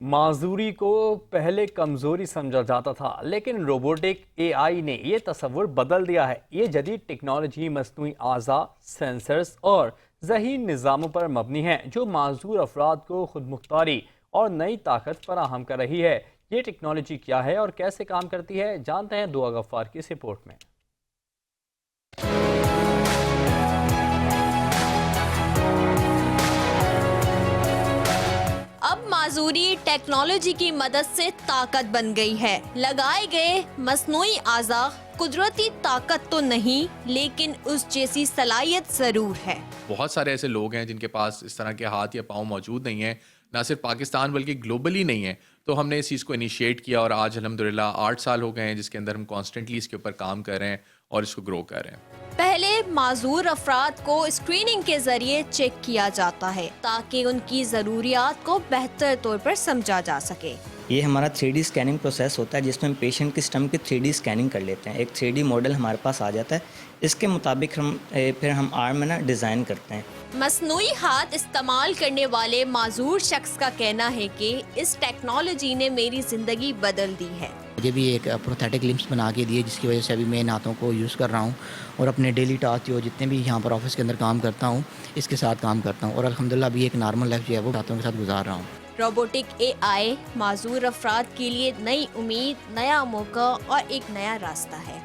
معذوری کو پہلے کمزوری سمجھا جاتا تھا، لیکن روبوٹک اے آئی نے یہ تصور بدل دیا ہے۔ یہ جدید ٹیکنالوجی مصنوعی اعضاء، سینسرز اور ذہین نظاموں پر مبنی ہے، جو معذور افراد کو خود مختاری اور نئی طاقت فراہم کر رہی ہے۔ یہ ٹیکنالوجی کیا ہے اور کیسے کام کرتی ہے، جانتے ہیں دعا غفار کی اس رپورٹ میں۔ اب معذوری ٹیکنالوجی کی مدد سے طاقت بن گئی ہے۔ لگائے گئے مصنوعی اعضاء قدرتی طاقت تو نہیں، لیکن اس جیسی صلاحیت ضرور ہے۔ بہت سارے ایسے لوگ ہیں جن کے پاس اس طرح کے ہاتھ یا پاؤں موجود نہیں ہیں، نہ صرف پاکستان بلکہ گلوبلی نہیں ہیں۔ تو ہم نے اس چیز کو انیشیٹ کیا اور آج الحمدللہ 8 سال ہو گئے ہیں جس کے اندر ہم کانسٹنٹلی اس کے اوپر کام کر رہے ہیں اور اس کو گرو کر رہے ہیں۔ پہلے معذور افراد کو اسکریننگ کے ذریعے چیک کیا جاتا ہے تاکہ ان کی ضروریات کو بہتر طور پر سمجھا جا سکے۔ یہ ہمارا 3D اسکیننگ پروسیس ہوتا ہے جس میں ہم پیشنٹ کی اسٹمک کی 3D اسکیننگ کر لیتے ہیں۔ ایک 3D ماڈل ہمارے پاس آ جاتا ہے، اس کے مطابق پھر ہم آرم میں ڈیزائن کرتے ہیں۔ مصنوعی ہاتھ استعمال کرنے والے معذور شخص کا کہنا ہے کہ اس ٹیکنالوجی نے میری زندگی بدل دی ہے۔ مجھے بھی ایک پروتھیٹک لمبس بنا کے دیے، جس کی وجہ سے ابھی میں ان ہاتھوں کو یوز کر رہا ہوں اور اپنے ڈیلی ٹاسک جو جتنے بھی یہاں پر آفس کے اندر کام کرتا ہوں اس کے ساتھ کام کرتا ہوں، اور الحمدللہ ابھی ایک نارمل لائف جو ہے وہ ہاتھوں کے ساتھ گزار رہا ہوں۔ روبوٹک اے آئی معذور افراد کے لیے نئی امید، نیا موقع اور ایک نیا راستہ ہے۔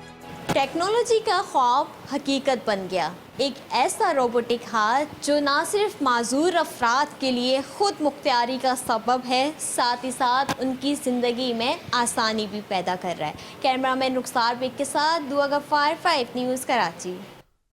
ٹیکنالوجی کا خواب حقیقت بن گیا، ایک ایسا روبوٹک ہاتھ جو نہ صرف معذور افراد کے لیے خود مختاری کا سبب ہے، ساتھ ہی ساتھ ان کی زندگی میں آسانی بھی پیدا کر رہا ہے۔ کیمرہ مین رخسار بیگ کے ساتھ دعا غفار، 5 نیوز کراچی۔